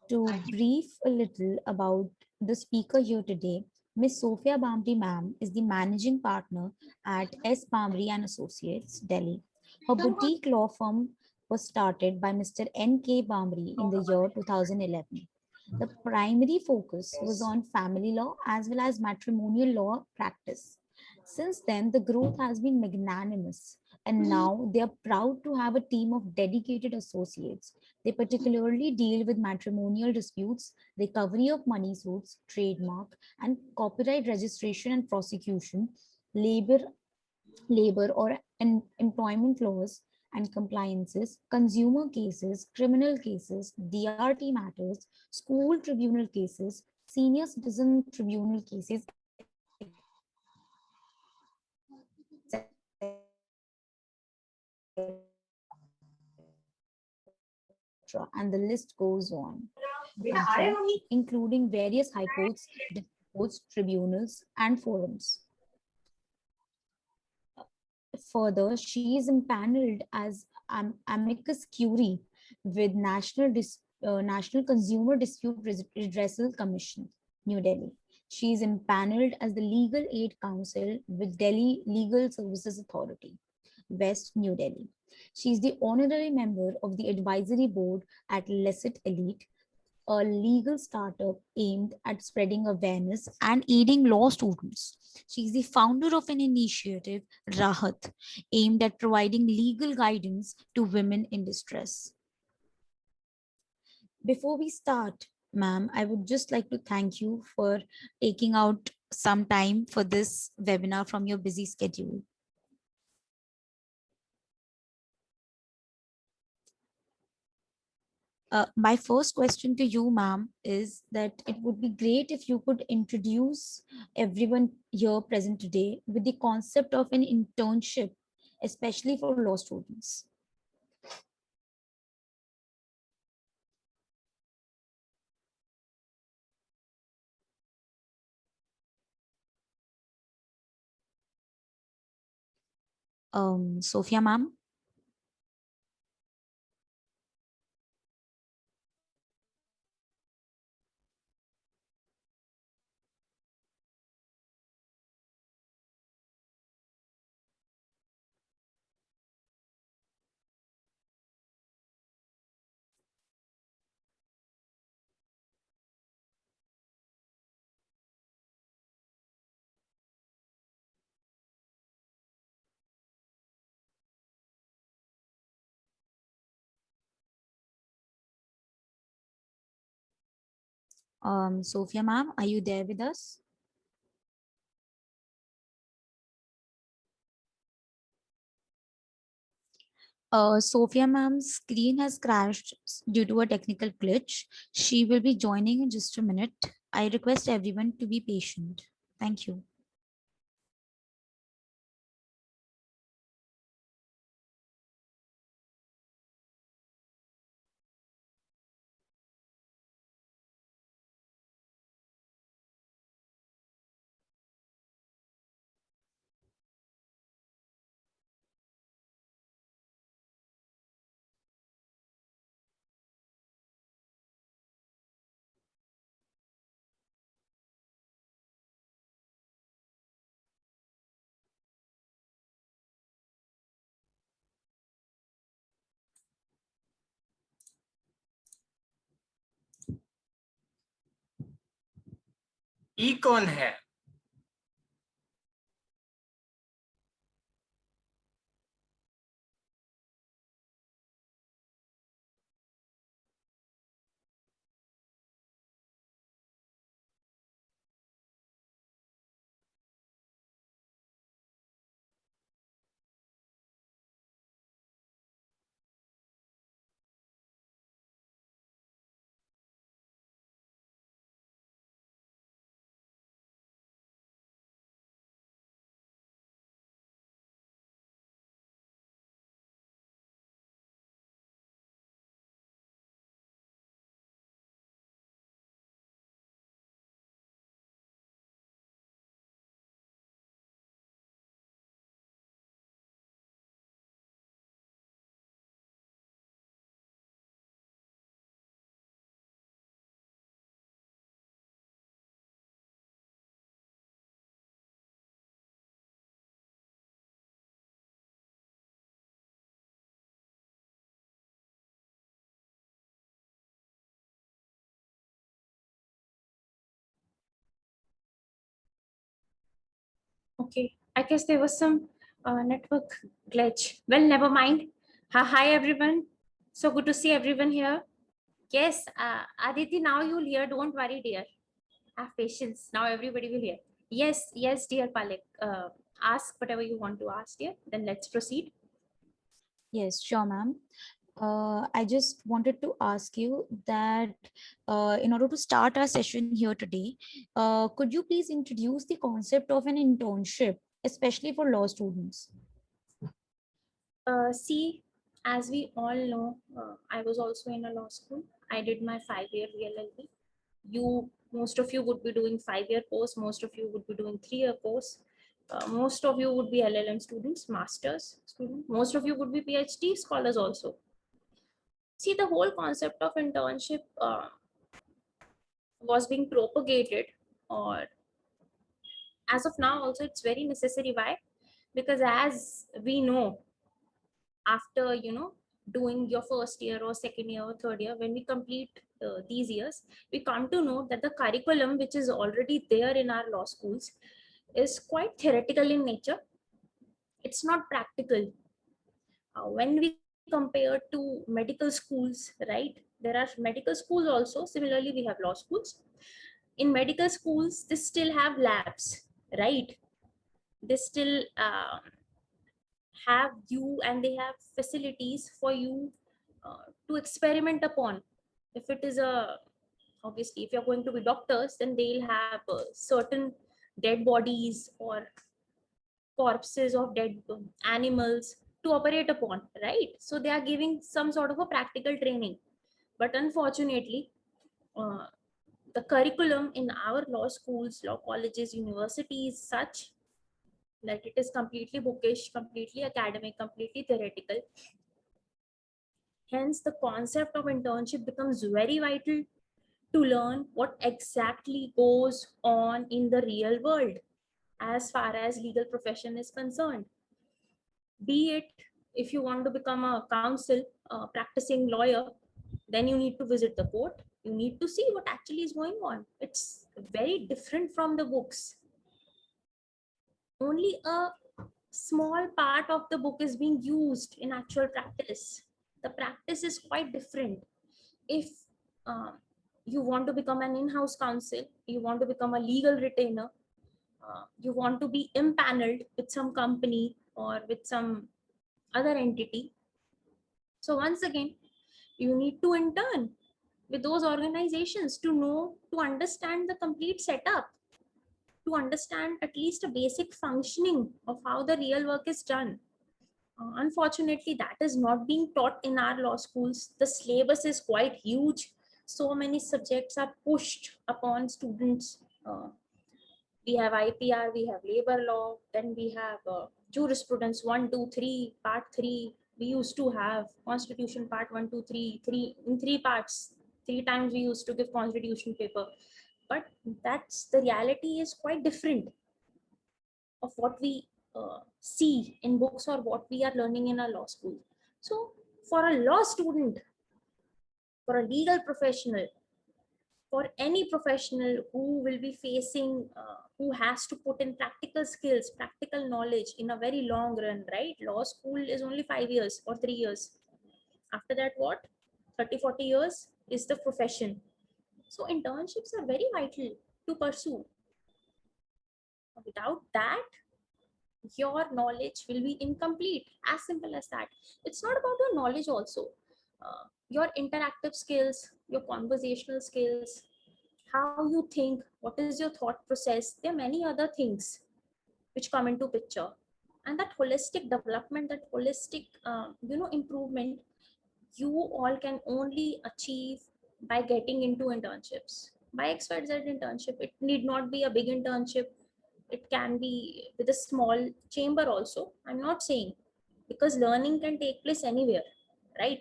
To brief a little about the speaker here today, Miss Sophia Bamri ma'am is the managing partner at S. Bamri and Associates, Delhi. Her boutique law firm was started by Mr. N. K. Bamri in the year 2011. The primary focus was on family law as well as matrimonial law practice. Since then, the growth has been magnanimous, and now they are proud to have a team of dedicated associates. They particularly deal with matrimonial disputes, recovery of money suits, trademark and copyright registration and prosecution, labor, labor or employment laws and compliances, consumer cases, criminal cases, DRT matters, school tribunal cases, senior citizen tribunal cases, and the list goes on. Including various high courts, district courts, tribunals, and forums. Further, she is impaneled as amicus curiae with National Consumer Dispute Redressal Commission, New Delhi. She is impaneled as the Legal Aid Council with Delhi Legal Services Authority, West New Delhi. She is the honorary member of the advisory board at Lecit Elite, a legal startup aimed at spreading awareness and aiding law students. She is the founder of an initiative, Rahat, aimed at providing legal guidance to women in distress. Before we start, ma'am, I would just like to thank you for taking out some time for this webinar from your busy schedule. My first question to you, ma'am, is that it would be great if you could introduce everyone here present today with the concept of an internship, especially for law students. Sophia, ma'am. Sophia, ma'am, are you there with us? Sophia ma'am's screen has crashed due to a technical glitch. She will be joining in just a minute. I request everyone to be patient. Thank you. ई कौन है? Okay, I guess there was some network glitch. Well, never mind. Hi, everyone. So good to see everyone here. Yes, Aditi, now you'll hear. Don't worry, dear. Have patience. Now everybody will hear. Yes, dear Palak. Ask whatever you want to ask, dear. Then let's proceed. Yes, sure, ma'am. I just wanted to ask you that in order to start our session here today, could you please introduce the concept of an internship, especially for law students? See, as we all know, I was also in a law school. I did my 5-year VLLB. Most of you would be doing 5-year course. Most of you would be doing 3-year course. Most of you would be LLM students, masters students. Most of you would be PhD scholars also. See, the whole concept of internship was being propagated, or as of now also it's very necessary. Why? Because as we know, after doing your first year or second year or third year, when we complete these years, we come to know that the curriculum which is already there in our law schools is quite theoretical in nature. It's not practical. When we compare to medical schools, right, there are medical schools also. Similarly, we have law schools. In medical schools, they still have labs, right? They still have you, and they have facilities for you to experiment upon. If it is a Obviously, if you're going to be doctors, then they'll have certain dead bodies or corpses of dead animals to operate upon, right? So they are giving some sort of a practical training. But unfortunately, uh, the curriculum in our law schools, law colleges, universities such that it is completely bookish, completely academic, completely theoretical. Hence, the concept of internship becomes very vital to learn what exactly goes on in the real world as far as legal profession is concerned. Be it if you want to become a counsel, practicing lawyer, then you need to visit the court. You need to see what actually is going on. It's very different from the books. Only a small part of the book is being used in actual practice. The practice is quite different. If uh, you want to become an in-house counsel, you want to become a legal retainer, you want to be impaneled with some company or with some other entity. So once again, you need to intern with those organizations to know, to understand the complete setup, to understand at least a basic functioning of how the real work is done. Unfortunately, that is not being taught in our law schools. The syllabus is quite huge. So many subjects are pushed upon students. We have IPR, we have labor law, then we have jurisprudence 1, 2, 3, part 3. We used to have constitution part 1, 2, 3, 3 in 3 parts. 3 times we used to give constitution paper. But that's the reality is quite different of what we see in books or what we are learning in a law school. So for a law student, for a legal professional, for any professional who will be facing, who has to put in practical skills, practical knowledge in a very long run, right? Law school is only 5 years or 3 years. After that, what? 30, 40 years is the profession. So internships are very vital to pursue. Without that, your knowledge will be incomplete. As simple as that. It's not about your knowledge also. Your interactive skills, your conversational skills, how you think, what is your thought process. There are many other things which come into picture. And that holistic development, that holistic improvement, you all can only achieve by getting into internships. By XYZ internship, it need not be a big internship. It can be with a small chamber also. I'm not saying, because learning can take place anywhere, right?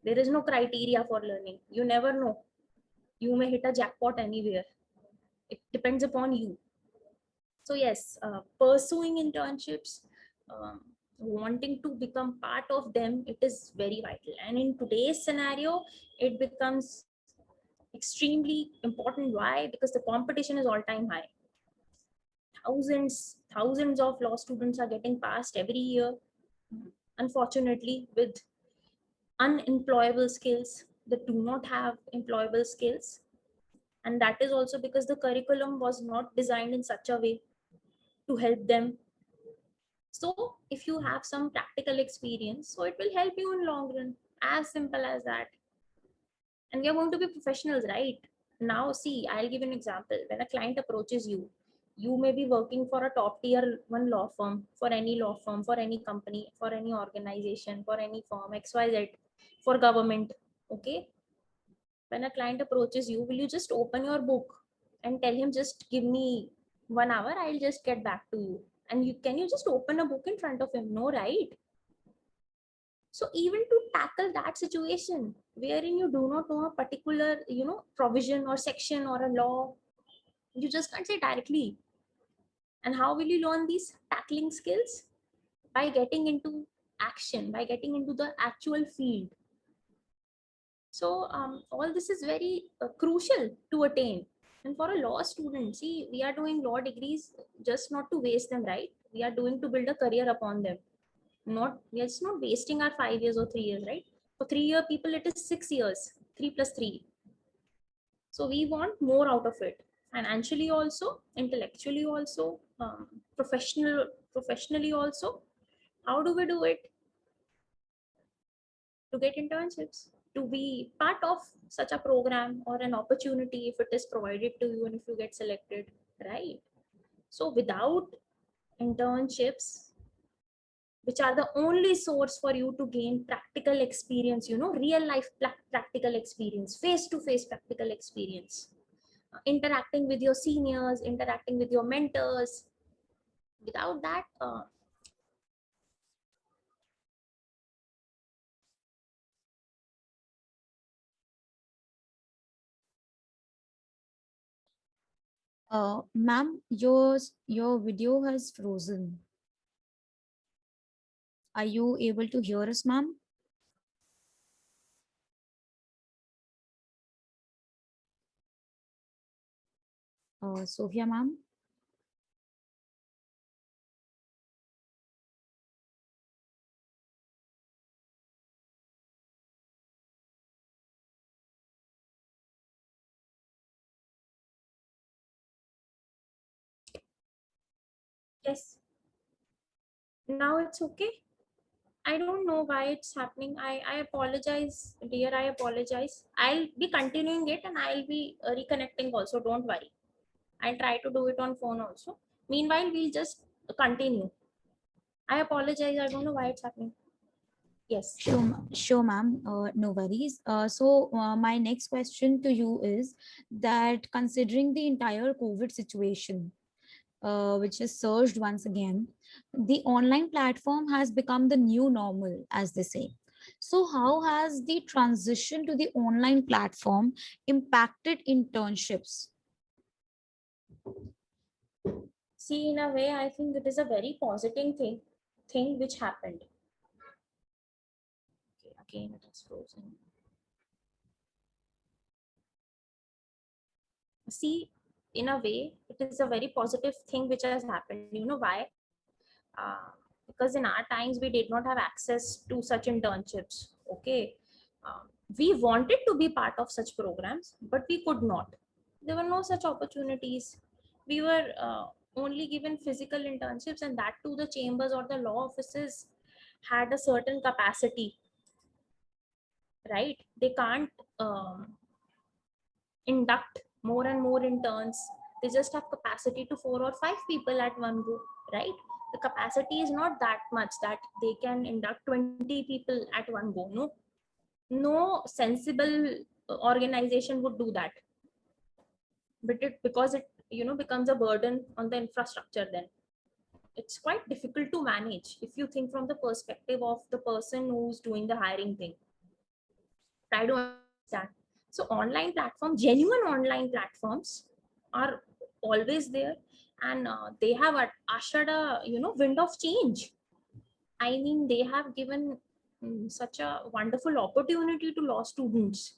There is no criteria for learning. You never know. You may hit a jackpot anywhere. It depends upon you. So yes, pursuing internships, wanting to become part of them, it is very vital. And in today's scenario, it becomes extremely important. Why? Because the competition is all time high. thousands of law students are getting passed every year, unfortunately, with unemployable skills, that do not have employable skills. And that is also because the curriculum was not designed in such a way to help them. So if you have some practical experience, so it will help you in long run, as simple as that. And we are going to be professionals, right? Now see, I'll give an example. When a client approaches you, you may be working for a top tier one law firm, for any law firm, for any company, for any organization, for any firm XYZ, for government. Okay, when a client approaches you, will you just open your book and tell him, just give me 1 hour, I'll just get back to you? And you, can you just open a book in front of him? No, right? So even to tackle that situation wherein you do not know a particular, provision or section or a law, you just can't say directly. And how will you learn these tackling skills? By getting into action, by getting into the actual field. So all this is very crucial to attain. And for a law student, see, we are doing law degrees just not to waste them, right? We are doing to build a career upon them. Not, we are just not wasting our 5 years or 3 years, right? For 3 year people, it is 6 years, 3 plus 3. So we want more out of it, financially also, intellectually also, professionally also. How do we do it? To get internships, to be part of such a program or an opportunity if it is provided to you and if you get selected, right? So without internships, which are the only source for you to gain practical experience, real life practical experience, face to face practical experience, interacting with your seniors, interacting with your mentors. Without that, Ma'am, your video has frozen. Are you able to hear us, ma'am? Sophia, ma'am? yes, now it's okay. I don't know why it's happening. I apologize, dear. I apologize. I'll be continuing it and I'll be reconnecting also. Don't worry. I'll try to do it on phone also. Meanwhile, we'll just continue. I apologize. I don't know why it's happening. Yes. Sure, ma'am. No worries. My next question to you is that considering the entire COVID situation, which has surged once again, the online platform has become the new normal, as they say. So, how has the transition to the online platform impacted internships? See, in a way, I think it is a very positive thing which happened. Okay, again it is frozen. See, in a way, it is a very positive thing which has happened. You know why? uh, because in our times we did not have access to such internships. Okay, um, we wanted to be part of such programs but we could not. There were no such opportunities. We were only given physical internships, and that too the chambers or the law offices had a certain capacity, right? They can't induct more and more interns. They just have capacity to 4 or 5 people at one go, right? The capacity is not that much that they can induct 20 people at one go. No, no sensible organization would do that. But it, because it becomes a burden on the infrastructure, then it's quite difficult to manage if you think from the perspective of the person who's doing the hiring thing. Try to understand. So online platform, genuine online platforms are always there, and they have ushered a wind of change. I mean, they have given such a wonderful opportunity to law students,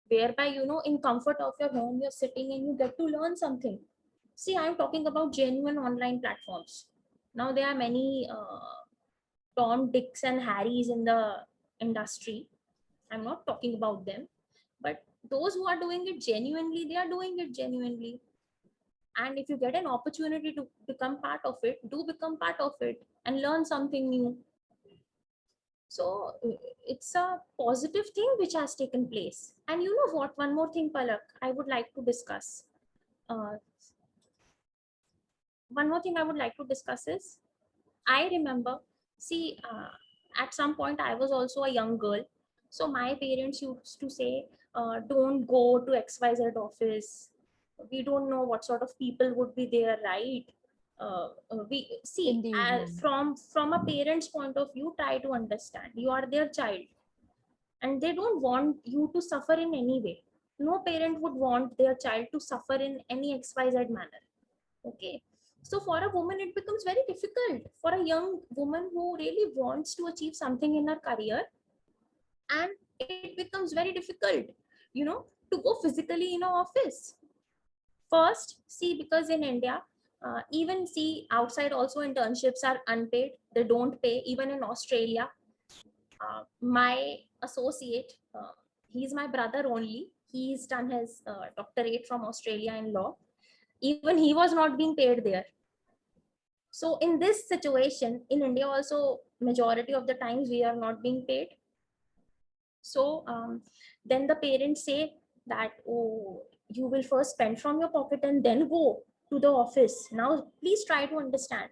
whereby in comfort of your home you're sitting and you get to learn something. See, I'm talking about genuine online platforms. Now there are many Tom, Dicks, and Harrys in the industry. I'm not talking about them, but those who are doing it genuinely, they are doing it genuinely. And if you get an opportunity to become part of it, do become part of it and learn something new. So it's a positive thing which has taken place. And you know what? One more thing, Palak, I would like to discuss. Uh, One more thing I would like to discuss is I remember, see, at some point I was also a young girl. So my parents used to say, don't go to XYZ office. We don't know what sort of people would be there, right? We see Indeed, ma'am. from a parent's point of view, try to understand. You are their child, and they don't want you to suffer in any way. No parent would want their child to suffer in any XYZ manner. Okay. So for a woman, it becomes very difficult for a young woman who really wants to achieve something in her career, and it becomes very difficult, you know, to go physically in an office. First, see, because in India, even see outside also internships are unpaid. They don't pay. Even in Australia, my associate, he's my brother only. He's done his doctorate from Australia in law. Even he was not being paid there. So in this situation, in India also, majority of the times we are not being paid. So then the parents say that, oh, you will first spend from your pocket and then go to the office. Now, please try to understand.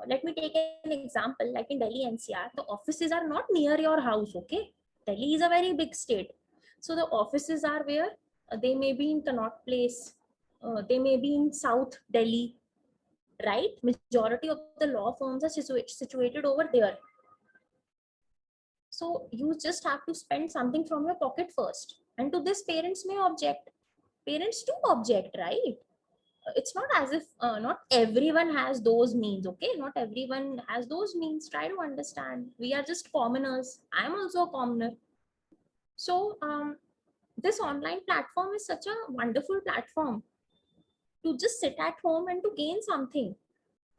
Let me take an example. Like in Delhi NCR, the offices are not near your house. Okay, Delhi is a very big state, so the offices are where they may be in Connaught Place, they may be in South Delhi, right? Majority of the law firms are situated over there. So you just have to spend something from your pocket first. And to this, parents may object. Parents do object, right? It's not as if not everyone has those means. Okay, not everyone has those means. Try to understand. We are just commoners. I'm also a commoner. So this online platform is such a wonderful platform to just sit at home and to gain something,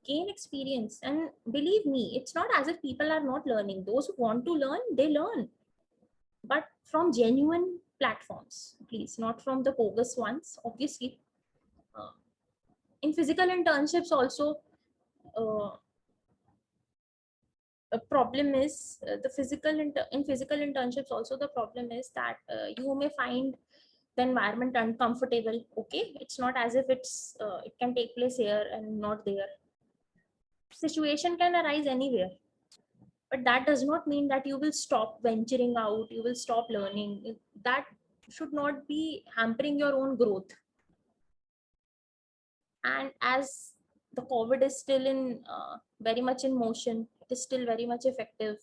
gain experience. And believe me, it's not as if people are not learning. Those who want to learn, they learn, but from genuine platforms, please, not from the bogus ones, obviously. uh, in physical internships also, uh, a problem is the in physical internships also, the problem is that you may find the environment uncomfortable. Okay, it's not as if it can take place here and not there. Situation can arise anywhere, but that does not mean that you will stop venturing out, you will stop learning. That should not be hampering your own growth. And as the COVID is still in very much in motion, it is still very much effective.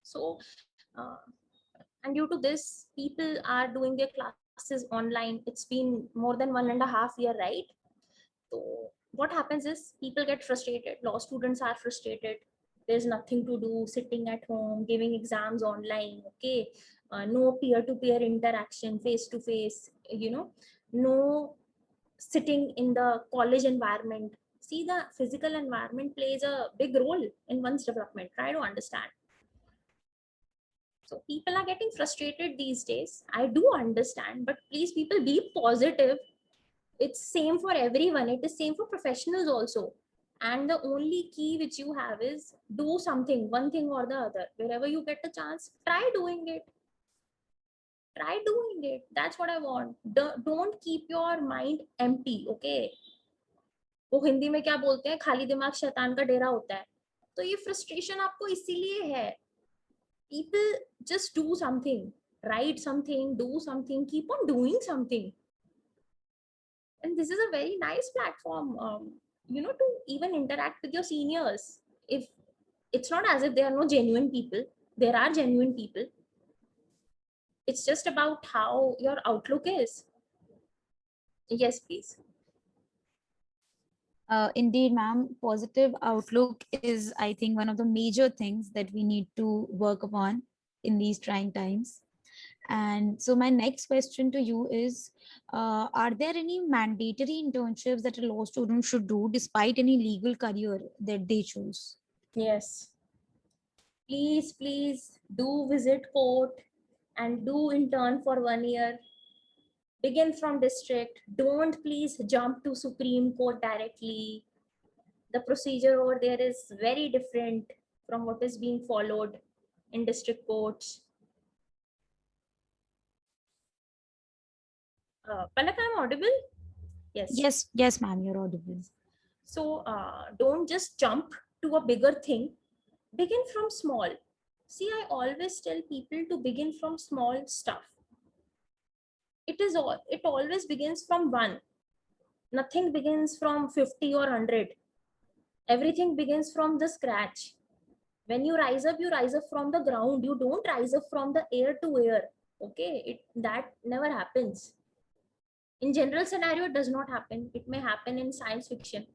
So and due to this, people are doing their classes online. It's been more than 1.5 years, right? So what happens is people get frustrated. Law students are frustrated. There's nothing to do, sitting at home, giving exams online. Okay, no peer-to-peer interaction, face-to-face. You know, no sitting in the college environment. See, the physical environment plays a big role in one's development. Try to understand. So people are getting frustrated these days. I do understand, but please, people, be positive. It's same for everyone. It is same for professionals also. And the only key which you have is do something, one thing or the other. Wherever you get a chance, try doing it. Try doing it. That's what I want. Don't keep your mind empty. Okay. वो हिंदी में क्या बोलते हैं, खाली दिमाग शैतान का डेरा होता है. तो ये फ्रस्ट्रेशन आपको इसीलिए है. People, just do something, write something, do something, keep on doing something. And this is a very nice platform, you know, to even interact with your seniors. If it's not as if there are no genuine people, there are genuine people. It's just about how your outlook is. Yes, please. Indeed, ma'am, positive outlook is, I think, one of the major things that we need to work upon in these trying times. And so my next question to you is, are there any mandatory internships that a law student should do despite any legal career that they choose? Yes. Please do visit court and do intern for 1 year. Begin from district. Don't please jump to Supreme Court directly. The procedure over there is very different from what is being followed in district courts. Palak, I'm audible? Yes. Yes, ma'am, you're audible. So don't just jump to a bigger thing. Begin from small. See, I always tell people to begin from small stuff. It always begins from one. Nothing begins from 50 or 100. Everything begins from the scratch. When you rise up from the ground. You don't rise up from the air to air. Okay, that never happens. In general scenario, it does not happen. It may happen in science fiction,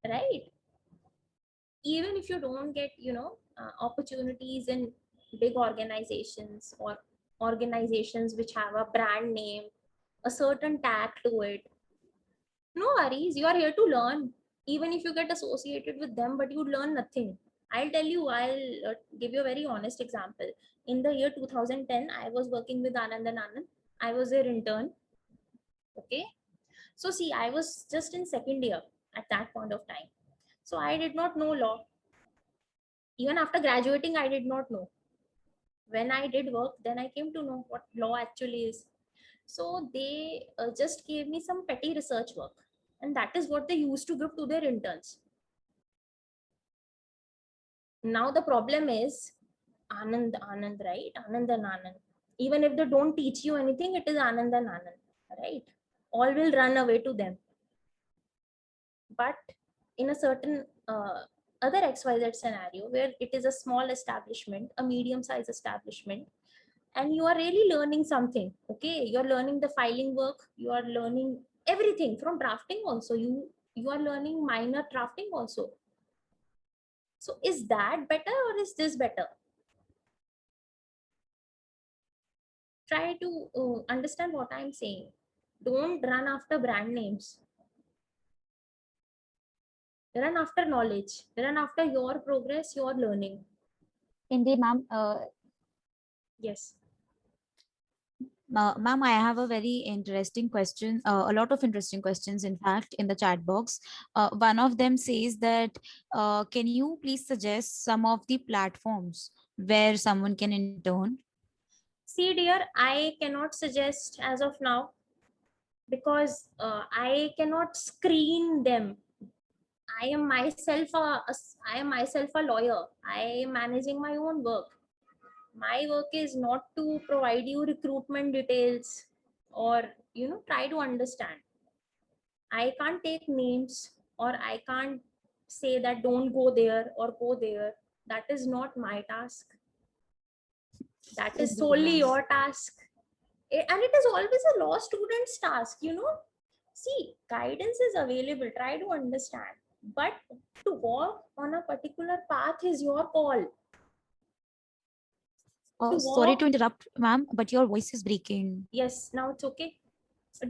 right? Even if you don't get, opportunities in big organizations or organizations which have a brand name, a certain tag to it, no worries, you are here to learn. Even if you get associated with them, but you learn nothing. I'll give you a very honest example. In the year 2010, I was working with Anand and Anand. I was their intern. Okay. So see, I was just in second year at that point of time. So I did not know law. Even after graduating, I did not know. When I did work, then I came to know what law actually is. So they just gave me some petty research work, and that is what they used to give to their interns. Now the problem is Anand, right? Anand and Anand. Even if they don't teach you anything, it is Anand and Anand, right? All will run away to them. But in a certain other XYZ scenario where it is a small establishment, a medium-sized establishment, and you are really learning something, okay? You're learning the filing work, you are learning everything from drafting also. You are learning minor drafting also. So is that better or is this better? Try to understand what I'm saying. Don't run after brand names. Run after knowledge. Run after your progress, your learning. Indeed, ma'am. Yes. Ma'am, I have a very interesting question, a lot of interesting questions, in fact, in the chat box. One of them says that, can you please suggest some of the platforms where someone can intern? See, dear, I cannot suggest as of now because I cannot screen them. I am myself a lawyer. I am managing my own work. My work is not to provide you recruitment details or try to understand. I can't take names or I can't say that don't go there or go there. That is not my task. That is Indeed, solely ma'am. your task. And it is always a law student's task. See, guidance is available. Try to understand. But to walk on a particular path is your call. To Sorry to walk, interrupt, ma'am, but your voice is breaking. yes, now it's okay.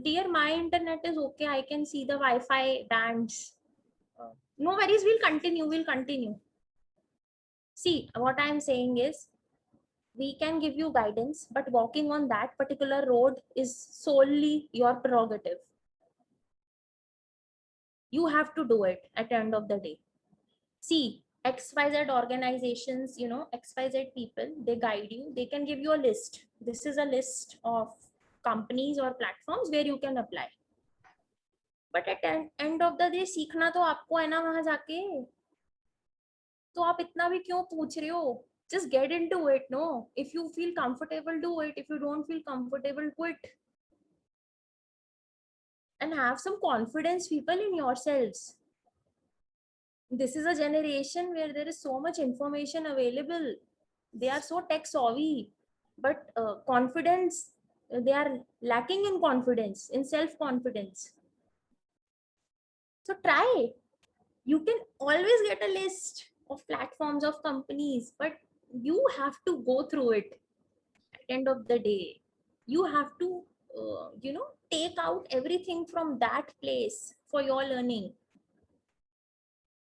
Dear, my internet is okay. I can see the Wi-Fi bands. No worries, we'll continue. See, what I'm saying is, we can give you guidance, but walking on that particular road is solely your prerogative. You have to do it at the end of the day. See, XYZ organizations, XYZ people, they guide you. They can give you a list. This is a list of companies or platforms where you can apply. But at the end of the day, सीखना तो आपको है ना वहां जाके. तो आप इतना भी क्यों पूछ रहे हो? Just get into it, no? If you feel comfortable, do it. If you don't feel comfortable, quit. And have some confidence, people, in yourselves. This is a generation where there is so much information available. They are so tech savvy, but confidence, they are lacking in confidence, in self-confidence. So try. You can always get a list of platforms of companies, but you have to go through it. end of the day, you have to take out everything from that place for your learning.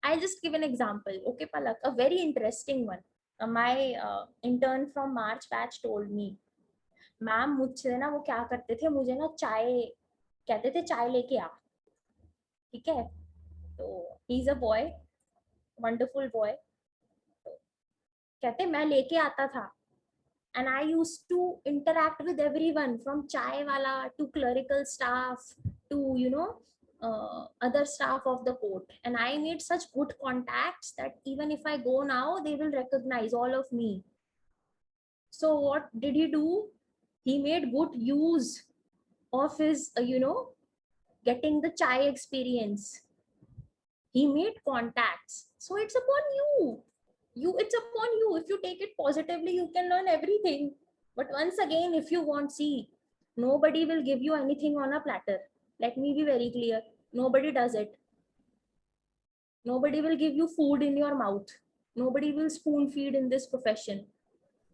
I'll just give an example. Okay, Palak, a very interesting one. My intern from March batch told me, ma'am मुझसे ना वो क्या करते थे, मुझे ना चाय कहते थे, चाय लेके आ. ठीक है, तो he is a boy, wonderful boy. कहते मैं लेके आता था, and I used to interact with everyone from chai wala to clerical staff to other staff of the court, and I made such good contacts that even if I go now, they will recognize all of me. So what did he do? He made good use of his getting the chai experience. He made contacts. So it's upon you, it's upon you. If you take it positively, you can learn everything. But once again, if you want, see, nobody will give you anything on a platter. Let me be very clear, nobody does it. Nobody will give you food in your mouth. Nobody will spoon feed in this profession.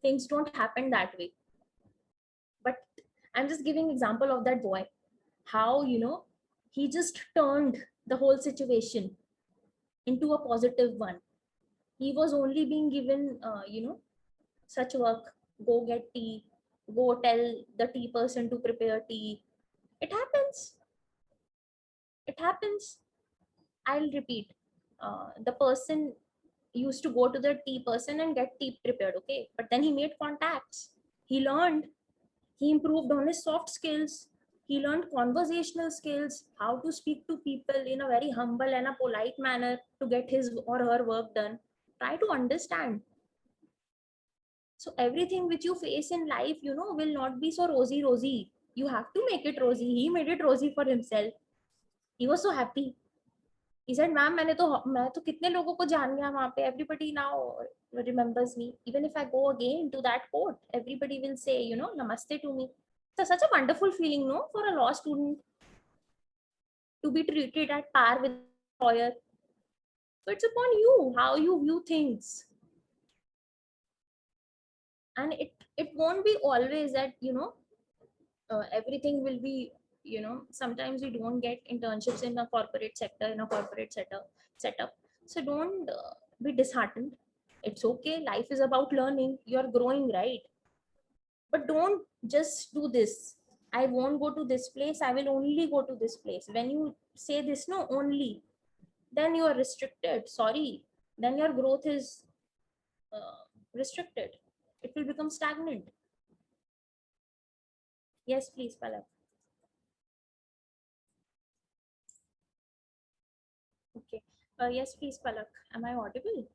Things don't happen that way. But I'm just giving example of that boy, how he just turned the whole situation into a positive one. He was only being given such work, go get tea, go tell the tea person to prepare tea. It happens. It happens. I'll repeat. The person used to go to the tea person and get tea prepared, okay? But then he made contacts. He learned. He improved on his soft skills. He learned conversational skills, how to speak to people in a very humble and a polite manner to get his or her work done. Try to understand. So everything which you face in life, will not be so rosy. You have to make it rosy. He made it rosy for himself. He was so happy. He said, "Ma'am, मैं तो कितने लोगों को जान गया वहाँ पे. Everybody now remembers me. Even if I go again to that court, everybody will say, namaste to me." So such a wonderful feeling, no, for a law student to be treated at par with a lawyer. So it's upon you how you view things. And it won't be always that everything will be, sometimes we don't get internships in a corporate sector, in a corporate setup. So don't be disheartened. It's okay, life is about learning, you're growing, right? But don't just do this, I won't go to this place, I will only go to this place. When you say this, no, only, then you are restricted. Sorry, then your growth is restricted. It will become stagnant. Yes, please, Palak. Okay. Yes, please, Palak. Am I audible?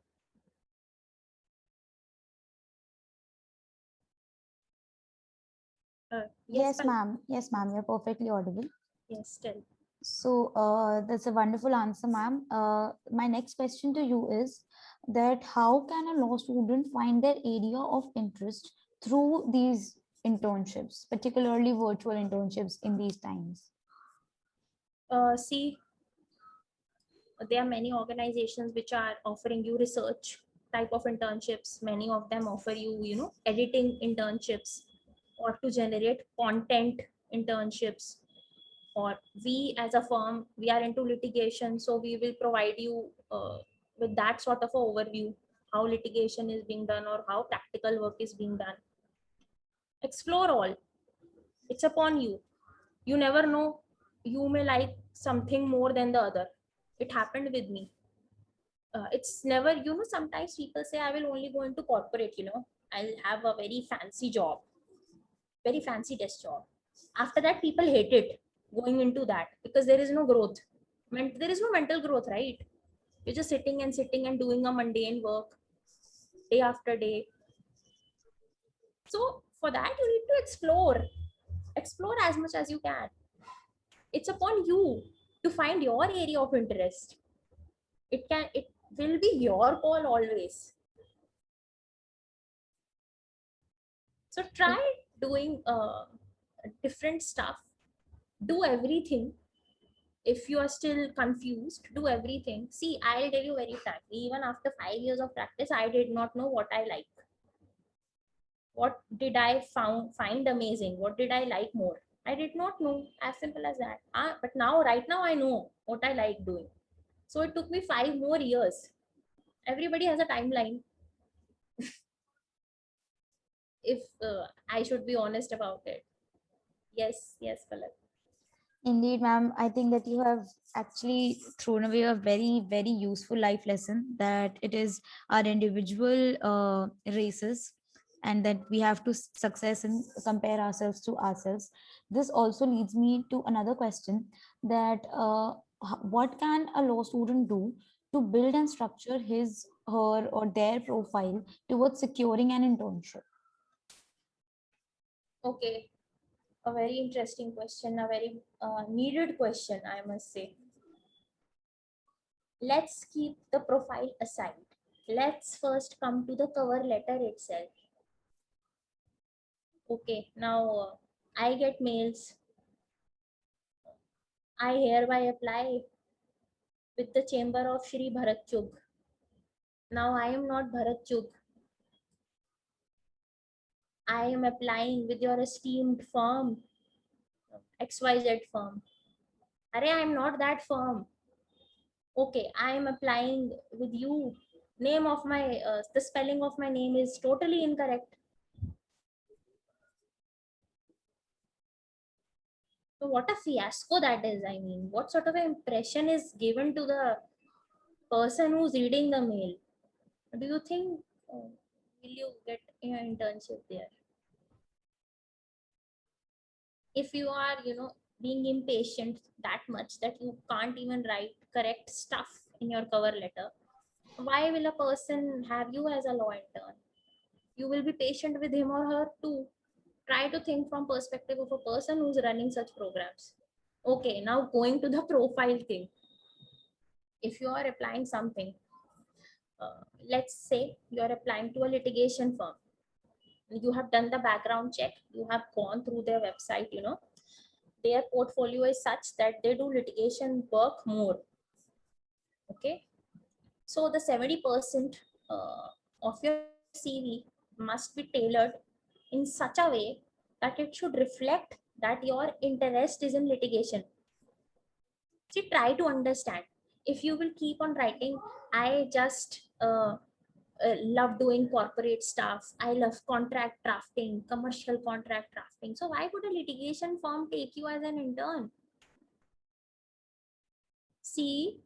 Yes, Palak. ma'am. Yes, ma'am. You're perfectly audible. Yes, tell. So that's a wonderful answer, ma'am. My next question to you is that how can a law student find their area of interest through these internships, particularly virtual internships in these times? See, there are many organizations which are offering you research type of internships. Many of them offer you, editing internships, or to generate content internships. Or we as a firm, we are into litigation, so we will provide you with that sort of a overview, how litigation is being done or how practical work is being done. Explore all. It's upon you. You never know, you may like something more than the other. It happened with me. It's never, sometimes people say, I will only go into corporate, I'll have a very fancy job, very fancy desk job. After that, people hate it going into that because there is no growth. There is no mental growth, right? You're just sitting and doing a mundane work day after day. So for that, you need to explore as much as you can. It's upon you to find your area of interest. It will be your call always. So try doing different stuff. Do everything. If you are still confused, do everything. See, I'll tell you very frankly, even after 5 years of practice, I did not know what I like. What did I find amazing? What did I like more? I did not know. As simple as that. But now, right now, I know what I like doing. So it took me 5 more years. Everybody has a timeline. If I should be honest about it. Yes, yes, Palak. Indeed, ma'am. I think that you have actually thrown away a very, very useful life lesson, that it is our individual races, and that we have to success and compare ourselves to ourselves. This also leads me to another question, that what can a law student do to build and structure his, her, or their profile towards securing an internship? Okay, a very interesting question, a very needed question, I must say. Let's keep the profile aside. Let's first come to the cover letter itself. Okay, now I get mails. I hereby apply with the chamber of Shri Bharat Chugh. Now I am not Bharat Chugh. I am applying with your esteemed firm, XYZ firm. Arey, I am not that firm. Okay, I am applying with you. Name of my, the spelling of my name is totally incorrect. So what a fiasco that is. I mean, what sort of an impression is given to the person who's reading the mail? Do you think will you get your internship there? If you are, being impatient that much that you can't even write correct stuff in your cover letter, why will a person have you as a law intern? You will be patient with him or her too. Try to think from perspective of a person who's running such programs. Okay, now going to the profile thing. If you are applying something, let's say you're applying to a litigation firm, you have done the background check, you have gone through their website, their portfolio is such that they do litigation work more. Okay, so the 70% of your CV must be tailored in such a way that it should reflect that your interest is in litigation. See, try to understand. If you will keep on writing, I just love doing corporate stuff, I love contract drafting, commercial contract drafting, so why would a litigation firm take you as an intern? See,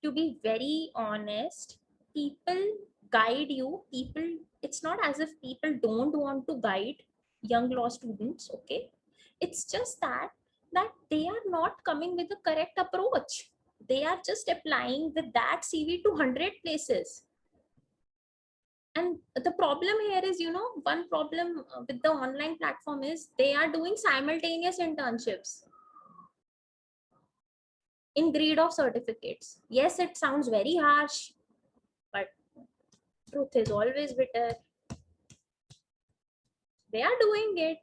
to be very honest, people guide you. People, it's not as if people don't want to guide young law students. Okay, it's just that they are not coming with the correct approach. They are just applying with that CV to 100 places. And the problem here is, one problem with the online platform is they are doing simultaneous internships in greed of certificates. Yes, it sounds very harsh, but truth is always bitter. They are doing it.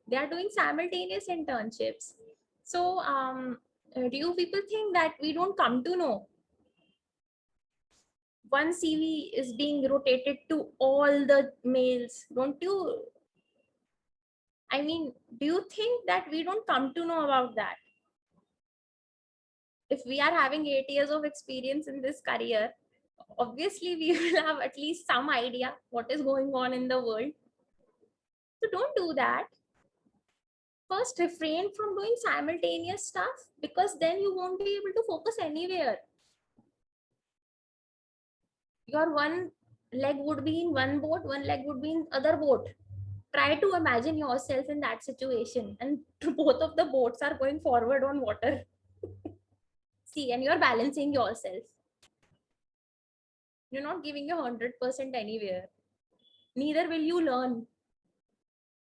They are doing simultaneous internships. So, do you people think that we don't come to know? One CV is being rotated to all the mails. Don't you? I mean, do you think that we don't come to know about that? If we are having 8 years of experience in this career, obviously we will have at least some idea what is going on in the world. So don't do that. First, refrain from doing simultaneous stuff, because then you won't be able to focus anywhere. Your one leg would be in one boat, one leg would be in other boat. Try to imagine yourself in that situation, and both of the boats are going forward on water. See, and you're balancing yourself. You're not giving your 100% anywhere. Neither will you learn,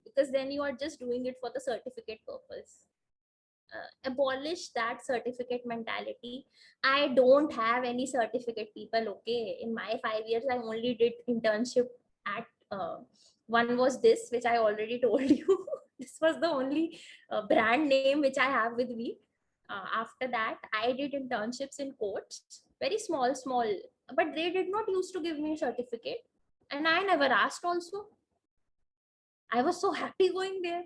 because then you are just doing it for the certificate purpose. Abolish that certificate mentality. I don't have any certificate, people. Okay, in my 5 years I only did internship at one was this, which I already told you. This was the only brand name which I have with me. After that I did internships in courts, very small, but they did not used to give me certificate, and I never asked also. I was so happy going there.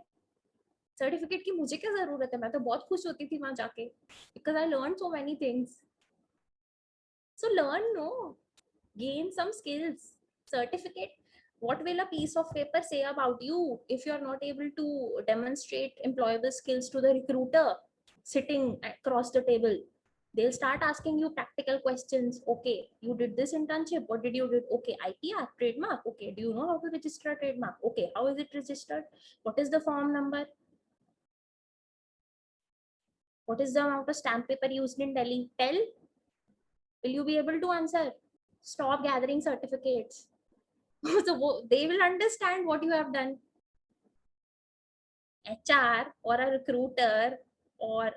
Certificate की मुझे क्या जरूरत है, मैं तो बहुत खुश होती थी वहां जाके, because I learned so many things. So learn, no, gain some skills. Certificate, what will a piece of paper say about you if you are not able to demonstrate employable skills to the recruiter sitting across the table? They'll start asking you practical questions. Okay, you did this internship, what did you do? Okay, IPR, trademark. Okay, do you know how to register a trademark? Okay, how is it registered? What is the form number? What is the amount of stamp paper used in Delhi? Tell. Will you be able to answer? Stop gathering certificates. So they will understand what you have done. HR or a recruiter or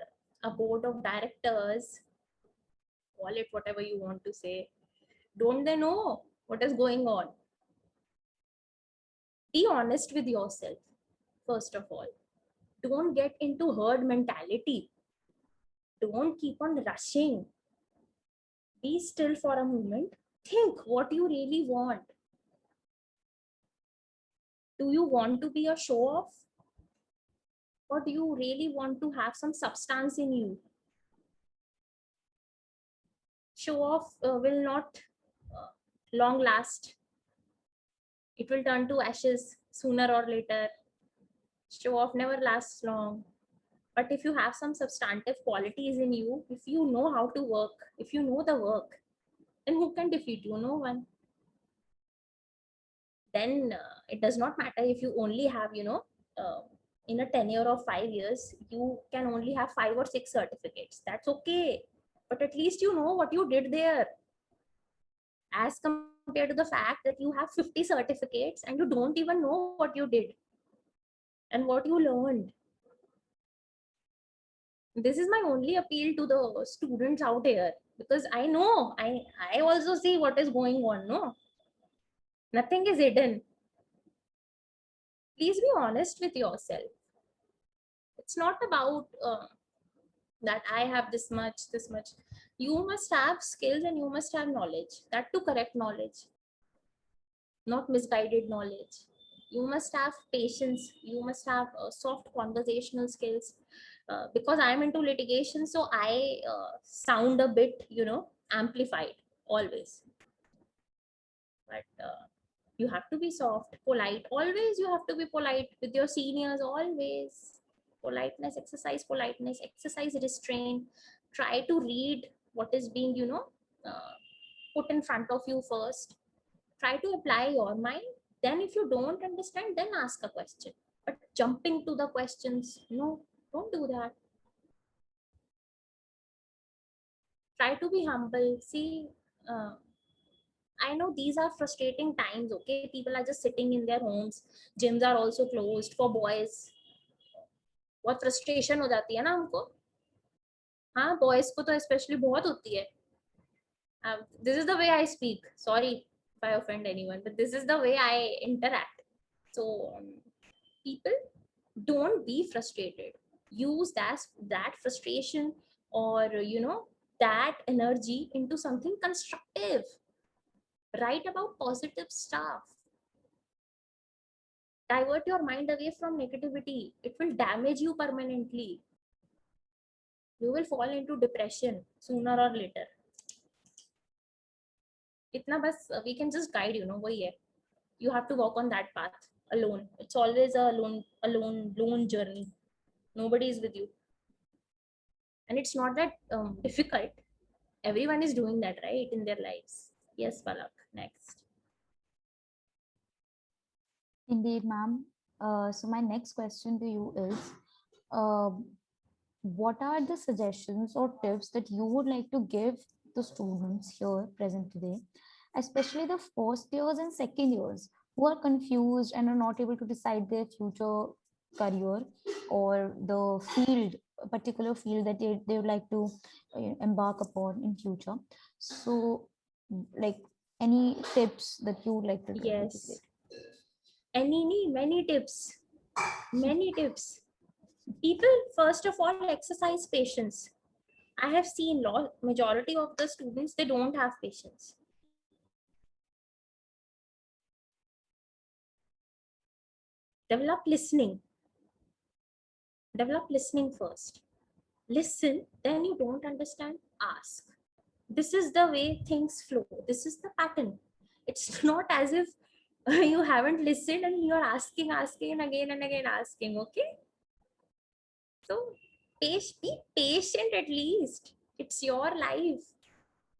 a board of directors, call it whatever you want to say. Don't they know what is going on? Be honest with yourself, first of all. Don't get into herd mentality. Don't keep on rushing. Be still for a moment. Think what you really want. Do you want to be a show off? Or do you really want to have some substance in you? Show off will not long last. It will turn to ashes sooner or later. Show off never lasts long. But if you have some substantive qualities in you, if you know how to work, if you know the work, then who can defeat you? No one. Then it does not matter if you only have, in a tenure of 5 years, you can only have 5 or 6 certificates. That's okay. But at least you know what you did there, as compared to the fact that you have 50 certificates and you don't even know what you did and what you learned. This is my only appeal to the students out here, because I know I also see what is going on. No, nothing is hidden. Please be honest with yourself. It's not about that I have this much. You must have skills and you must have knowledge. That to correct knowledge, not misguided knowledge. You must have patience. You must have soft conversational skills. Because I'm into litigation, so I sound a bit, amplified always. But you have to be soft, polite. Always you have to be polite with your seniors. Always politeness, exercise restraint. Try to read what is being, put in front of you first. Try to apply your mind. Then if you don't understand, then ask a question. But jumping to the questions, no, don't do that. Try to be humble. See, I know these are frustrating times. Okay, people are just sitting in their homes. Gyms are also closed for boys. बहुत frustration हो जाती है ना हमको. हाँ, boys को तो especially बहुत होती है. This is the way I speak. Sorry if I offend anyone, but this is the way I interact. So people, don't be frustrated. Use that frustration, or that energy into something constructive. Write about positive stuff. Divert your mind away from negativity. It will damage you permanently. You will fall into depression sooner or later. Itna bas, we can just guide you, wahi hai. You have to walk on that path alone. It's always a lone journey. Nobody is with you. And it's not that difficult. Everyone is doing that, right, in their lives. Yes, Palak, next. Indeed, ma'am. So my next question to you is, uh, what are the suggestions or tips that you would like to give the students here present today, especially the first years and second years who are confused and are not able to decide their future career or the field, a particular field that they would like to embark upon in future? So, like, any tips that you would like to give would be Yes. great. Many tips. Many tips. People, first of all, exercise patience. I have seen majority of the students, they don't have patience. Develop listening. Develop listening first. Listen, then you don't understand, ask. This is the way things flow. This is the pattern. It's not as if you haven't listened and you're asking, and again asking. Okay. So be patient at least. It's your life.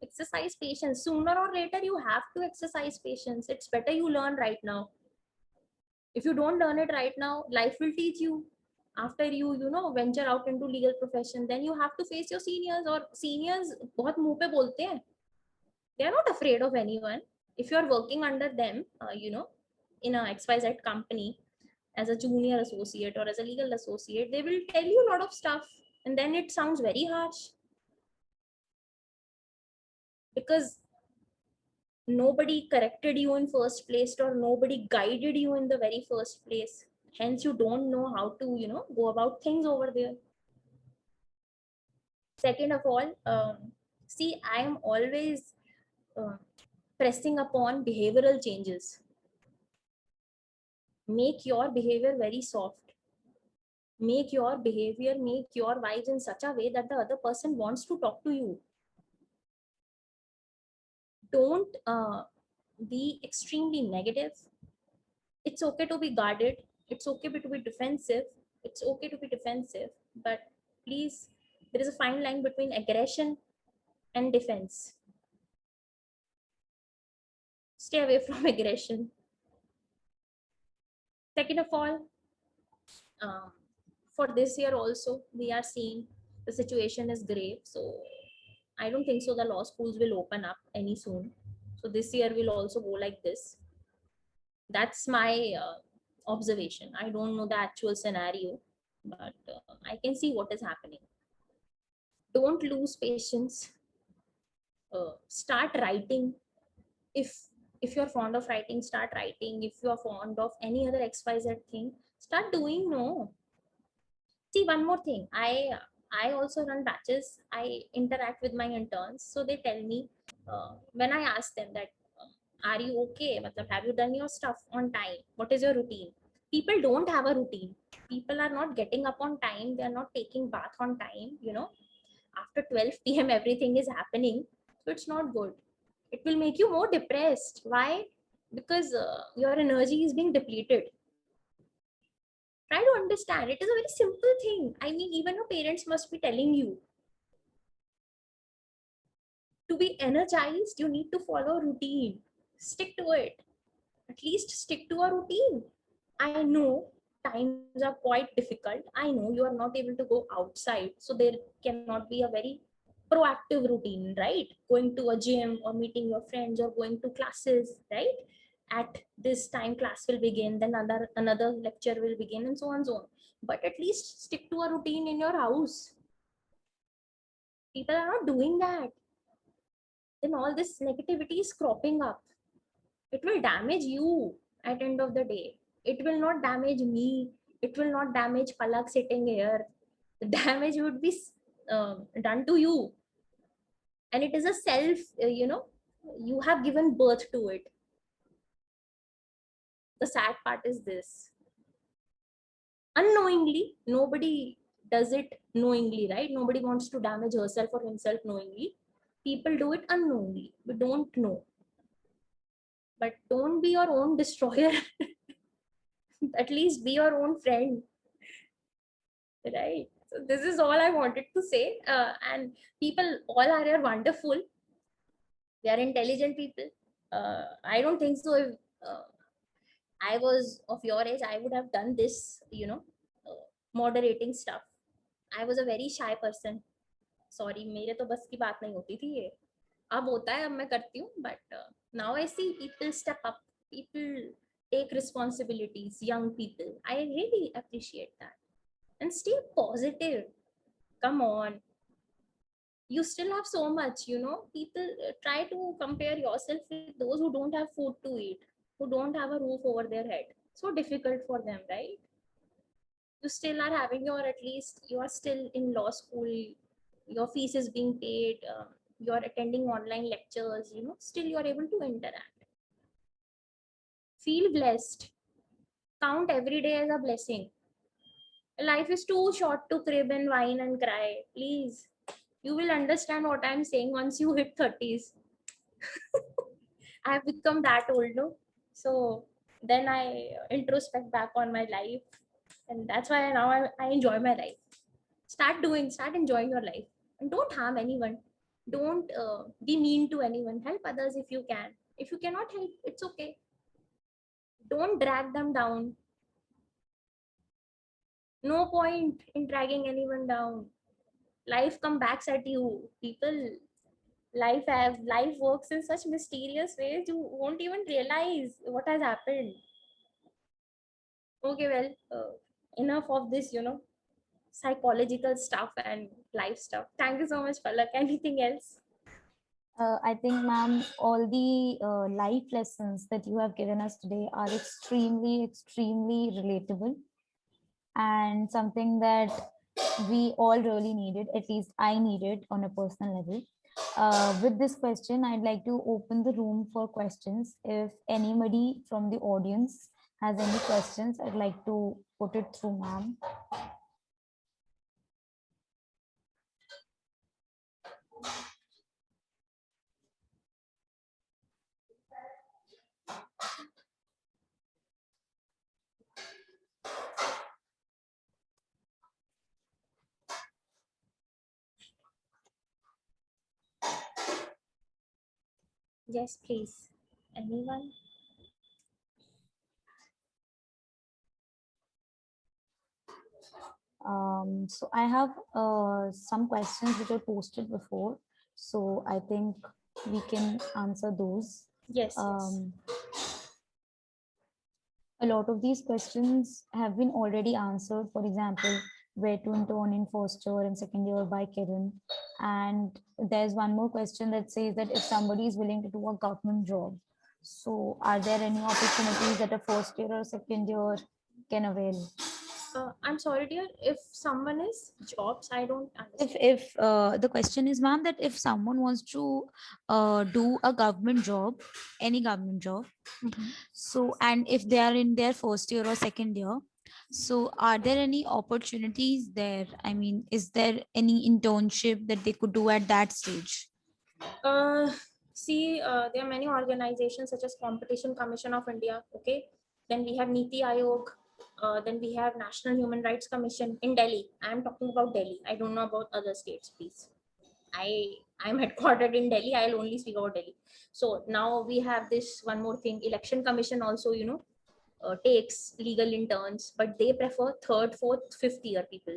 Exercise patience. Sooner or later, you have to exercise patience. It's better you learn right now. If you don't learn it right now, life will teach you. After you venture out into legal profession, then you have to face your seniors, or seniors बहुत मुंह पे बोलते हैं. They are not afraid of anyone. If you are working under them, in a XYZ company as a junior associate or as a legal associate, they will tell you a lot of stuff, and then it sounds very harsh because nobody corrected you in first place, or nobody guided you in the very first place. Hence you don't know how to go about things over there. Second of all, see, I am always uh, pressing upon behavioral changes. Make your behavior very soft. Make your behavior, make your vibes in such a way that the other person wants to talk to you. Don't be extremely negative. It's okay to be guarded. It's okay to be defensive. It's okay to be defensive, but please, there is a fine line between aggression and defense. Stay away from aggression. Second of all, um, for this year also, we are seeing the situation is grave. So I don't think so the law schools will open up any soon. So this year will also go like this. That's my observation. I don't know the actual scenario, but I can see what is happening. Don't lose patience. Start writing. If you're fond of writing, start writing. If you're fond of any other XYZ thing, start doing. No. See, one more thing. I also run batches. I interact with my interns. So they tell me when I ask them that, are you okay? Matlab, have you done your stuff on time? What is your routine? People don't have a routine. People are not getting up on time. They are not taking bath on time. After 12 p.m. everything is happening. So it's not good. It will make you more depressed. Why? Because your energy is being depleted. Try to understand. It is a very simple thing. I mean, even your parents must be telling you. To be energized, you need to follow a routine. Stick to it. At least stick to a routine. I know times are quite difficult. I know you are not able to go outside. So there cannot be a very proactive routine, right? Going to a gym or meeting your friends or going to classes, right? At this time class will begin, then another lecture will begin, and so on and so on. But at least stick to a routine in your house. People are not doing that. Then all this negativity is cropping up. It will damage you at end of the day. It will not damage me. It will not damage Palak sitting here. The damage would be done to you. And it is a self, you have given birth to it. The sad part is this. Unknowingly, nobody does it knowingly, right? Nobody wants to damage herself or himself knowingly. People do it unknowingly. We don't know. But don't be your own destroyer. At least be your own friend, right? So this is all I wanted to say. And people all are here wonderful. They are intelligent people. I don't think so. If I was of your age, I would have done this, moderating stuff. I was a very shy person. Sorry, मेरे तो बस की बात नहीं होती थी ये. अब होता है, अब मैं करती हूँ. But now I see people step up. People take responsibilities. Young people. I really appreciate that. And stay positive. Come on. You still have so much, people try to compare yourself with those who don't have food to eat, who don't have a roof over their head. So difficult for them, right? You still are having your, at least you are still in law school, your fees is being paid, you're attending online lectures, still you're able to interact. Feel blessed. count every day as a blessing. Life is too short to crib and whine and cry. Please, you will understand what I'm saying once you hit 30s. I have become that old, no? So then I introspect back on my life, and that's why now I enjoy my life. Start enjoying your life, and don't harm anyone. Don't be mean to anyone. Help others if you can. If you cannot help, it's okay. Don't drag them down. No point in dragging anyone down. Life comes back at you. People, life works in such mysterious ways you won't even realize what has happened. Okay, well, enough of this, psychological stuff and life stuff. Thank you so much, Palak. Anything else? I think, ma'am, all the life lessons that you have given us today are extremely, extremely relatable and something that we all really needed, at least I needed on a personal level. With this question, I'd like to open the room for questions. If anybody from the audience has any questions, I'd like to put it through, ma'am. Yes, please. Anyone? So I have some questions which were posted before. So I think we can answer those. Yes, yes. A lot of these questions have been already answered. For example, where to intern in first year and second year by Kiran. And there's one more question that says that if somebody is willing to do a government job, so are there any opportunities that a first year or second year can avail? I'm sorry, dear. If someone is jobs, I don't understand. If the question is, ma'am, that if someone wants to do a government job, any government job, so and if they are in their first year or second year, so are there any opportunities there? I mean, is there any internship that they could do at that stage? Uh, See, there are many organizations such as Competition Commission of India. Okay, then we have Niti Aayog. Then we have National Human Rights Commission in Delhi. I am talking about Delhi. I don't know about other states, please. I'm headquartered in Delhi. I'll only speak about Delhi. So now we have this one more thing. Election Commission also, takes legal interns, but they prefer third, fourth, fifth year people.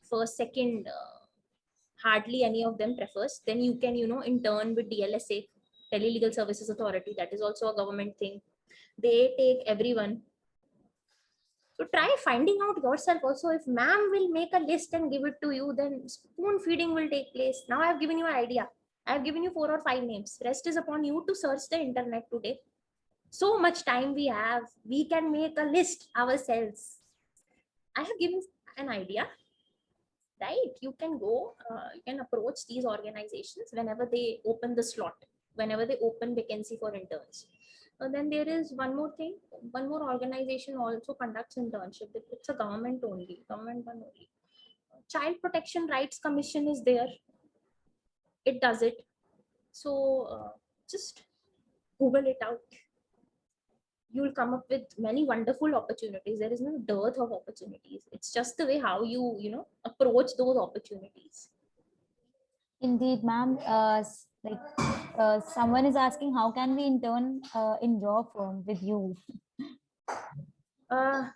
First, second, hardly any of them prefers. Then you can, intern with DLSA, Delhi Legal Services Authority. That is also a government thing. They take everyone. So try finding out yourself also. If ma'am will make a list and give it to you, then spoon feeding will take place. Now I've given you an idea. I've given you 4 or 5 names. Rest is upon you to search the internet today. So much time we have. We can make a list ourselves. I have given an idea, right? You can go, you can approach these organizations whenever they open the slot, whenever they open vacancy for interns. Then there is one more thing. One more organization also conducts internship. It's a government only, government one only. Child Protection Rights Commission is there. It does it. So just Google it out. You will come up with many wonderful opportunities. There is no dearth of opportunities. It's just the way how you approach those opportunities. Indeed, ma'am. Someone is asking, how can we intern in your firm with you? uh,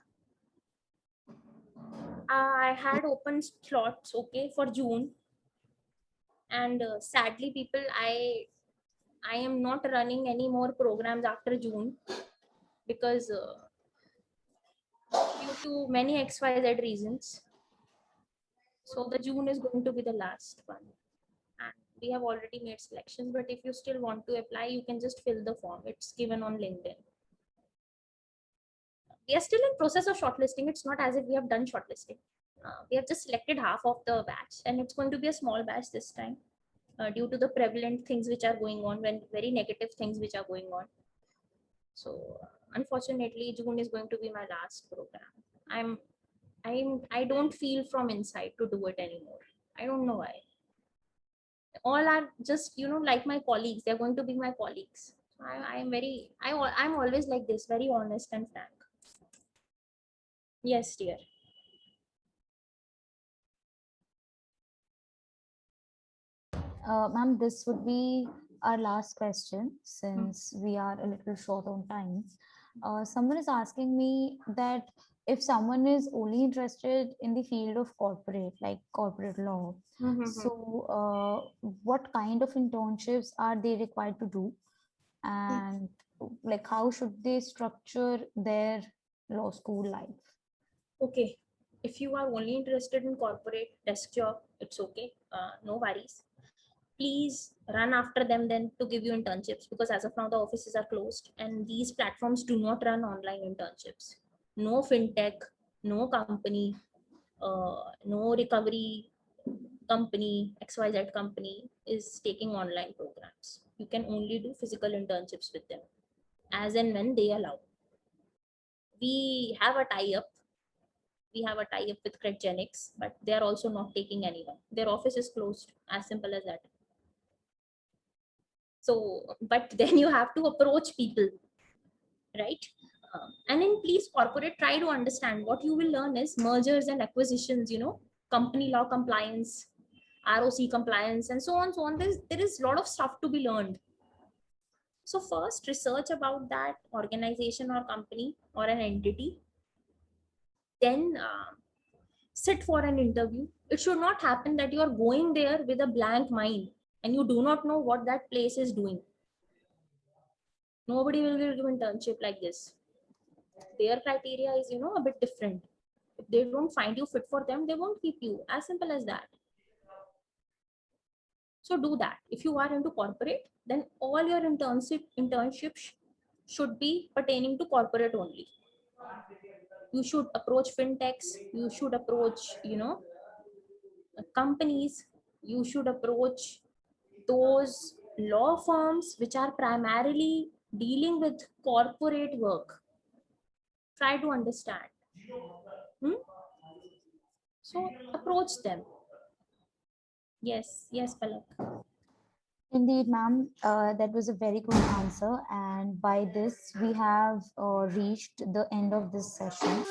I had open slots, okay, for June, and sadly, people, I am not running any more programs after June because due to many XYZ reasons. So the June is going to be the last one, and we have already made selections. But if you still want to apply, you can just fill the form. It's given on LinkedIn. We are still in process of shortlisting. It's not as if we have done shortlisting. We have just selected half of the batch, and it's going to be a small batch this time. Due to the prevalent things which are going on, when very negative things which are going on. So Unfortunately, June is going to be my last program. I don't feel from inside to do it anymore. I don't know why. All are just, like my colleagues. They're going to be my colleagues. I'm always like this, very honest and frank. Yes, dear. Ma'am, this would be our last question since we are a little short on time. Someone is asking me that if someone is only interested in the field of corporate, like corporate law, so what kind of internships are they required to do? And like how should they structure their law school life? Okay. If you are only interested in corporate desk job, it's okay. No worries. Please run after them then to give you internships, because as of now the offices are closed and these platforms do not run online internships. No fintech, no company, no recovery company, XYZ company is taking online programs. You can only do physical internships with them as and when they allow. We have a tie-up. We have a tie-up with Credgenics, but they are also not taking anyone. Their office is closed. As simple as that. So, but then you have to approach people, right? And in please corporate, try to understand what you will learn is mergers and acquisitions, company law compliance, ROC compliance, and so on, so on. There is a lot of stuff to be learned. So first, research about that organization or company or an entity. Then sit for an interview. It should not happen that you are going there with a blank mind and you do not know what that place is doing. Nobody will give internship like this. Their criteria is, a bit different. If they don't find you fit for them, they won't keep you. As simple as that. So do that. If you are into corporate, then all your internships should be pertaining to corporate only. You should approach fintechs. You should approach, companies. You should approach those law firms which are primarily dealing with corporate work. Try to understand. So approach them. Yes, Palak. Indeed, ma'am, that was a very good answer. And by this, we have reached the end of this session.